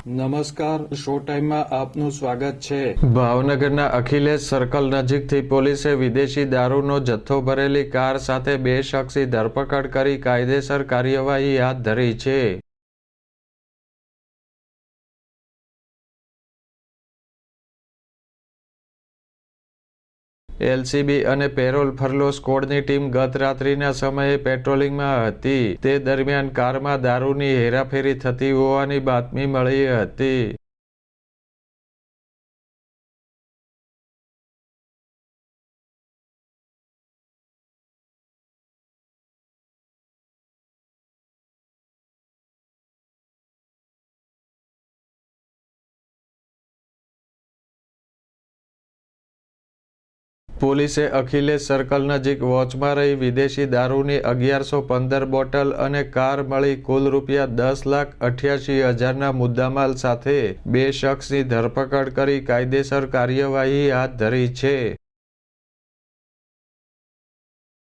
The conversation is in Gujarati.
નમસ્કાર, શો ટાઈમમાં આપનું સ્વાગત છે। ભાવનગરના અખિલેશ સર્કલ નજીકથી પોલીસે વિદેશી દારૂનો જથ્થો ભરેલી કાર સાથે 2 શખ્સની ધરપકડ કરી કાયદેસર કાર્યવાહી હાથ ધરી છે। એલસીબી અને પેરોલ ફરલો સ્કોડની ટીમ ગત રાત્રિના સમયે પેટ્રોલિંગમાં હતી। તે દરમિયાન કારમાં દારૂની હેરાફેરી થતી હોવાની બાતમી મળી હતી। પોલીસે અખિલેશ સર્કલ નજીક વોચમાં રહી વિદેશી દારૂની 1115 બોટલ અને કાર મળી કુલ રૂપિયા 10,88,000ના મુદ્દામાલ સાથે 2 શખ્સની ધરપકડ કરી કાયદેસર કાર્યવાહી હાથ ધરી છે।